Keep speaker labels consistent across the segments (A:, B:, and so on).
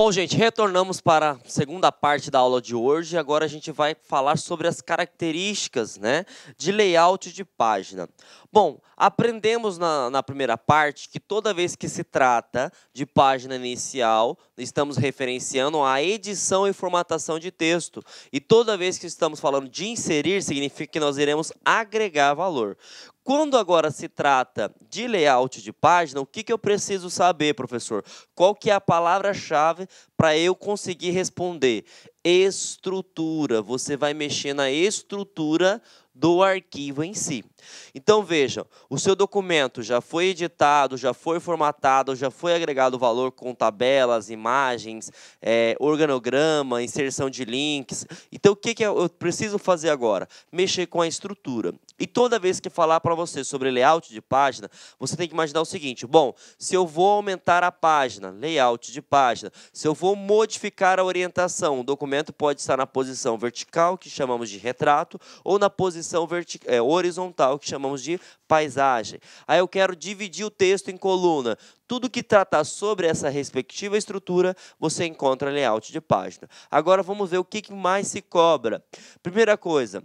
A: Bom, gente, retornamos para a segunda parte da aula de hoje. Agora a gente vai falar sobre as características, né, de layout de página. Bom, aprendemos na primeira parte que toda vez que se trata de página inicial, estamos referenciando a edição e formatação de texto. E toda vez que estamos falando de inserir, significa que nós iremos agregar valor. Quando agora se trata de layout de página, o que eu preciso saber, professor? Qual que é a palavra-chave para eu conseguir responder? Estrutura. Você vai mexer na estrutura do arquivo em si. Então, vejam, o seu documento já foi editado, já foi formatado, já foi agregado valor com tabelas, imagens, organograma, inserção de links. Então, o que eu preciso fazer agora? Mexer com a estrutura. E toda vez que falar para você sobre layout de página, você tem que imaginar o seguinte: bom, se eu vou aumentar a página, layout de página, se eu vou modificar a orientação, o documento pode estar na posição vertical, que chamamos de retrato, ou na posição horizontal, que chamamos de paisagem. Aí eu quero dividir o texto em coluna. Tudo que tratar sobre essa respectiva estrutura, você encontra layout de página. Agora vamos ver o que mais se cobra. Primeira coisa,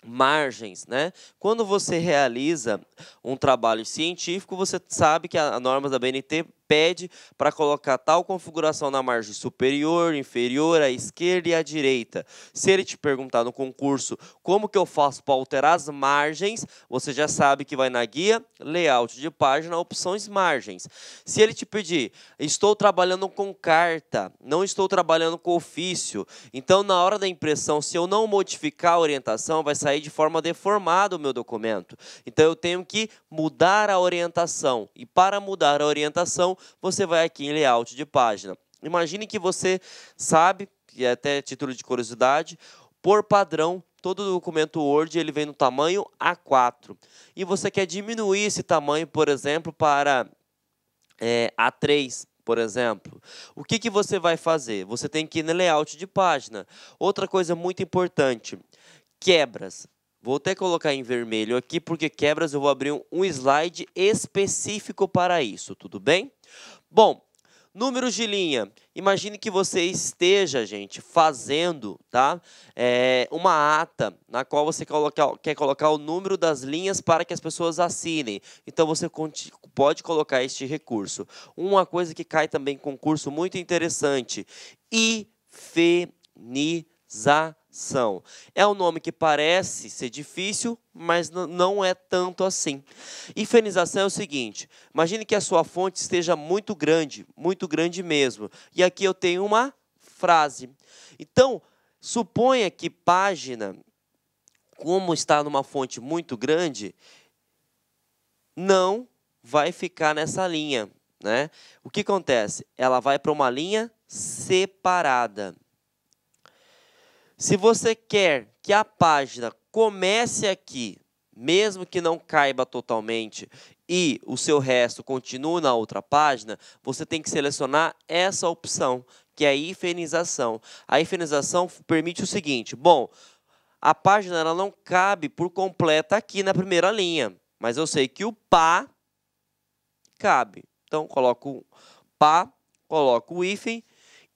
A: margens, né? Quando você realiza um trabalho científico, você sabe que a norma da BNT pede para colocar tal configuração na margem superior, inferior, à esquerda e à direita. Se ele te perguntar no concurso como que eu faço para alterar as margens, você já sabe que vai na guia, layout de página, opções margens. Se ele te pedir, estou trabalhando com carta, não estou trabalhando com ofício, então na hora da impressão, se eu não modificar a orientação, vai sair de forma deformada o meu documento. Então eu tenho que mudar a orientação. E para mudar a orientação, você vai aqui em layout de página. Imagine que você sabe, e é até título de curiosidade, por padrão, todo documento Word ele vem no tamanho A4. E você quer diminuir esse tamanho, por exemplo, para A3. Por exemplo, o que você vai fazer? Você tem que ir no layout de página. Outra coisa muito importante, quebras. Vou até colocar em vermelho aqui, porque quebras eu vou abrir um slide específico para isso, tudo bem? Bom, números de linha. Imagine que você esteja, gente, fazendo, tá, uma ata na qual você quer colocar o número das linhas para que as pessoas assinem. Então, você pode colocar este recurso. Uma coisa que cai também em concurso muito interessante, hifenização. É um nome que parece ser difícil, mas não é tanto assim. Hifenização é o seguinte: imagine que a sua fonte esteja muito grande mesmo. E aqui eu tenho uma frase. Então, suponha que página, como está numa fonte muito grande, não vai ficar nessa linha, né? O que acontece? Ela vai para uma linha separada. Se você quer que a página comece aqui, mesmo que não caiba totalmente, e o seu resto continue na outra página, você tem que selecionar essa opção, que é a hifenização. A hifenização permite o seguinte: bom, a página ela não cabe por completa aqui na primeira linha, mas eu sei que o pá cabe. Então, coloco o pá, coloco o hífen,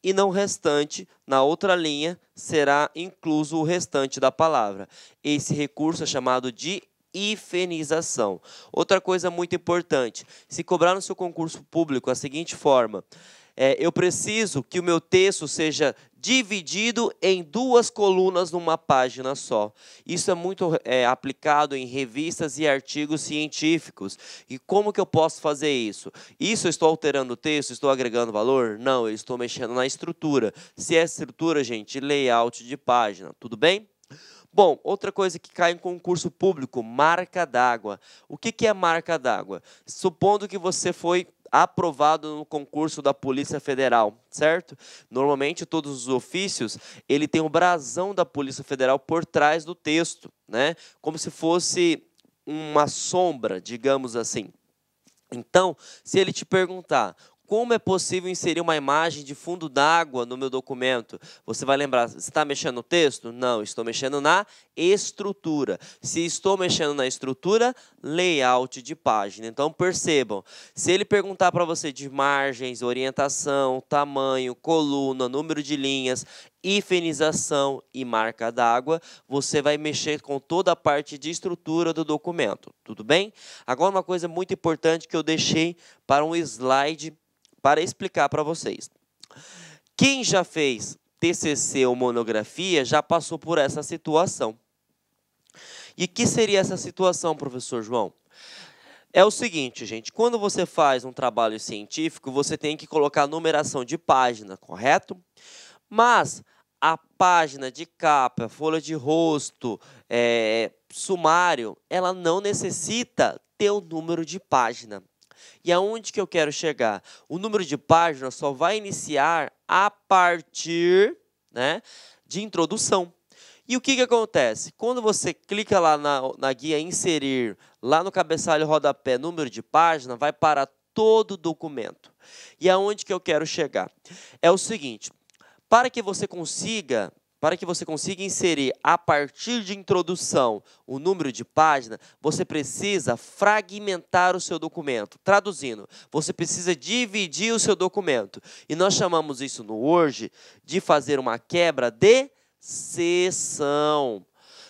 A: e no restante, na outra linha, será incluso o restante da palavra. Esse recurso é chamado de hifenização. Outra coisa muito importante, se cobrar no seu concurso público a seguinte forma: eu preciso que o meu texto seja dividido em 2 colunas numa página só. Isso é muito aplicado em revistas e artigos científicos. E como que eu posso fazer isso? Isso eu estou alterando o texto, estou agregando valor? Não, eu estou mexendo na estrutura. Se é estrutura, gente, layout de página, tudo bem? Bom, outra coisa que cai em concurso público, marca d'água. O que é marca d'água? Supondo que você foi aprovado no concurso da Polícia Federal, certo? Normalmente, todos os ofícios, ele tem o brasão da Polícia Federal por trás do texto, né? Como se fosse uma sombra, digamos assim. Então, se ele te perguntar como é possível inserir uma imagem de fundo d'água no meu documento? Você vai lembrar, você está mexendo no texto? Não, estou mexendo na estrutura. Se estou mexendo na estrutura, layout de página. Então, percebam, se ele perguntar para você de margens, orientação, tamanho, coluna, número de linhas, hifenização e marca d'água, você vai mexer com toda a parte de estrutura do documento, tudo bem? Agora, uma coisa muito importante que eu deixei para um slide para explicar para vocês. Quem já fez TCC ou monografia já passou por essa situação. E que seria essa situação, professor João? É o seguinte, gente, quando você faz um trabalho científico, você tem que colocar numeração de página, correto? Mas a página de capa, folha de rosto, sumário, ela não necessita ter o número de página. E aonde que eu quero chegar? O número de página só vai iniciar a partir, né, de introdução. E o que acontece? Quando você clica lá na guia inserir, lá no cabeçalho rodapé, número de página, vai para todo o documento. E aonde que eu quero chegar? É o seguinte, para que você consiga inserir a partir de introdução o número de página, você precisa fragmentar o seu documento. Traduzindo, você precisa dividir o seu documento. E nós chamamos isso no Word de fazer uma quebra de seção.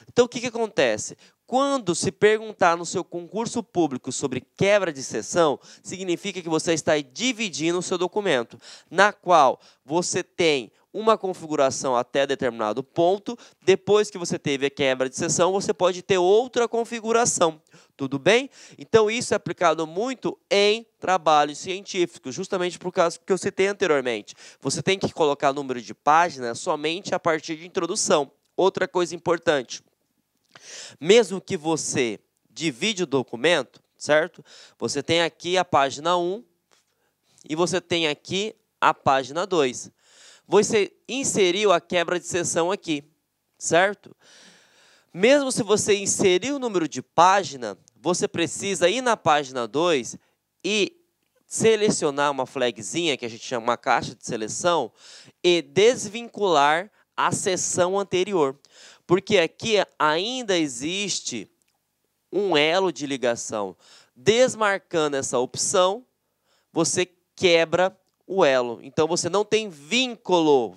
A: Então, o que acontece? Quando se perguntar no seu concurso público sobre quebra de seção, significa que você está dividindo o seu documento, na qual você tem uma configuração até determinado ponto, depois que você teve a quebra de seção, você pode ter outra configuração, tudo bem? Então, isso é aplicado muito em trabalhos científicos, justamente por causa que eu citei anteriormente. Você tem que colocar número de página somente a partir de introdução. Outra coisa importante, mesmo que você divide o documento, certo? Você tem aqui a página 1 e você tem aqui a página 2. Você inseriu a quebra de seção aqui, certo? Mesmo se você inserir o número de página, você precisa ir na página 2 e selecionar uma flagzinha, que a gente chama uma caixa de seleção, e desvincular a seção anterior. Porque aqui ainda existe um elo de ligação. Desmarcando essa opção, você quebra o elo. Então, você não tem vínculo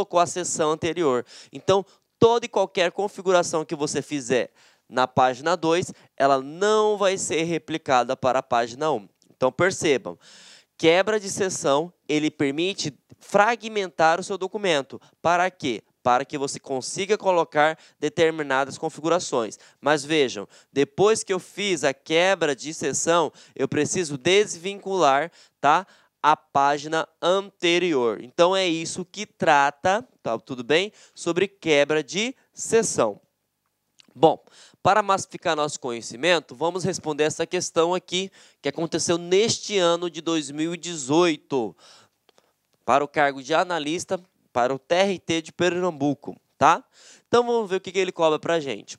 A: com a seção anterior. Então, toda e qualquer configuração que você fizer na página 2, ela não vai ser replicada para a página 1. Então, percebam, quebra de seção, ele permite fragmentar o seu documento. Para quê? Para que você consiga colocar determinadas configurações. Mas vejam, depois que eu fiz a quebra de seção, eu preciso desvincular, tá, a página anterior. Então, é isso que trata, tá, tudo bem? Sobre quebra de seção. Bom, para massificar nosso conhecimento, vamos responder essa questão aqui, que aconteceu neste ano de 2018, para o cargo de analista, para o TRT de Pernambuco, tá? Então, vamos ver o que ele cobra para a gente.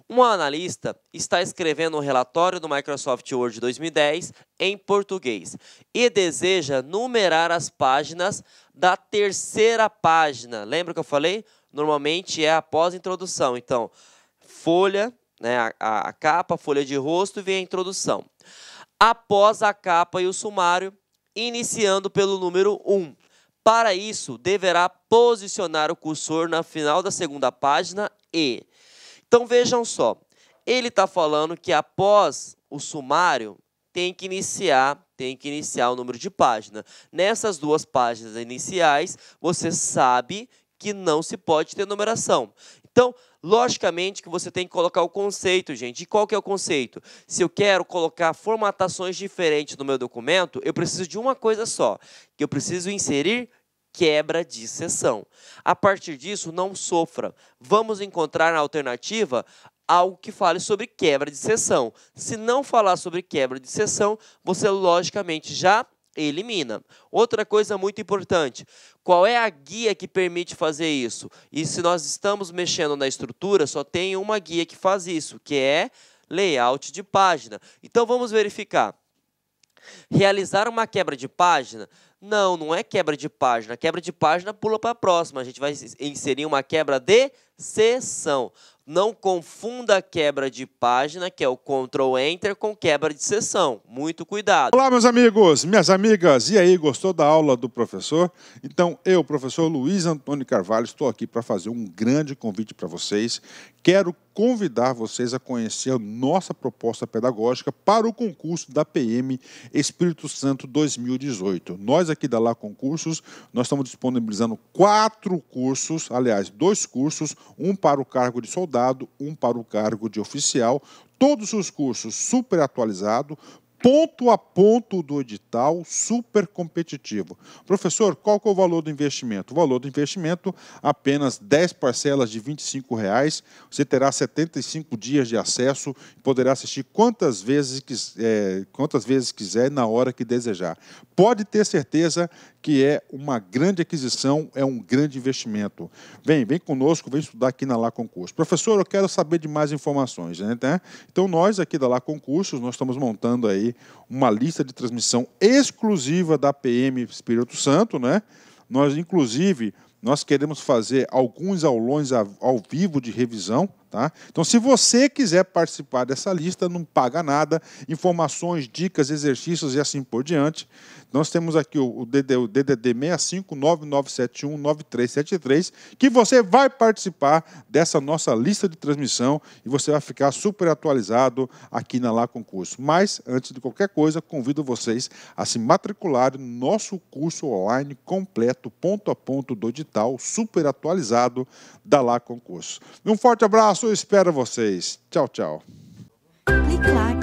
A: Um analista está escrevendo um relatório do Microsoft Word 2010 em português e deseja numerar as páginas da terceira página. Lembra que eu falei? Normalmente é após a introdução. Então, folha, né, a capa, folha de rosto e vem a introdução. Após a capa e o sumário, iniciando pelo número 1. Para isso, deverá posicionar o cursor na final da segunda página e... Então, vejam só, ele está falando que após o sumário, tem que iniciar o número de página. Nessas duas páginas iniciais, você sabe que não se pode ter numeração. Então, logicamente que você tem que colocar o conceito, gente. E qual que é o conceito? Se eu quero colocar formatações diferentes no meu documento, eu preciso de uma coisa só, que eu preciso inserir quebra de seção. A partir disso, não sofra. Vamos encontrar na alternativa algo que fale sobre quebra de seção. Se não falar sobre quebra de seção, você logicamente já elimina. Outra coisa muito importante, qual é a guia que permite fazer isso? E se nós estamos mexendo na estrutura, só tem uma guia que faz isso, que é layout de página. Então, vamos verificar. Realizar uma quebra de página? Não, não é quebra de página. Quebra de página pula para a próxima. A gente vai inserir uma quebra de seção. Não confunda quebra de página, que é o Ctrl Enter, com quebra de seção. Muito cuidado.
B: Olá, meus amigos, minhas amigas. E aí, gostou da aula do professor? Então, eu, professor Luiz Antônio Carvalho, estou aqui para fazer um grande convite para vocês. Quero convidar vocês a conhecer a nossa proposta pedagógica para o concurso da PM Espírito Santo 2018. Nós aqui da Lá Concursos, nós estamos disponibilizando 4 cursos, aliás, 2 cursos, um para o cargo de soldado, um para o cargo de oficial, todos os cursos super atualizados, ponto a ponto do edital, super competitivo. Professor, qual que é o valor do investimento? O valor do investimento, apenas 10 parcelas de R$ 25,00. Você terá 75 dias de acesso e poderá assistir quantas vezes quiser, na hora que desejar. Pode ter certeza que é uma grande aquisição, é um grande investimento. Vem conosco, vem estudar aqui na Lá Concursos. Professor, eu quero saber de mais informações, né? Então, nós aqui da Lá Concursos, nós estamos montando aí uma lista de transmissão exclusiva da PM Espírito Santo, né? Inclusive, nós queremos fazer alguns aulões ao vivo de revisão, tá? Então, se você quiser participar dessa lista, não paga nada, informações, dicas, exercícios e assim por diante. Nós temos aqui o DDD 65997199373, que você vai participar dessa nossa lista de transmissão e você vai ficar super atualizado aqui na Lá Concurso. Mas, antes de qualquer coisa, convido vocês a se matricularem no nosso curso online completo, ponto a ponto do edital, super atualizado da Lá Concurso. Um forte abraço, eu espero vocês. Tchau, tchau.
C: Clique lá.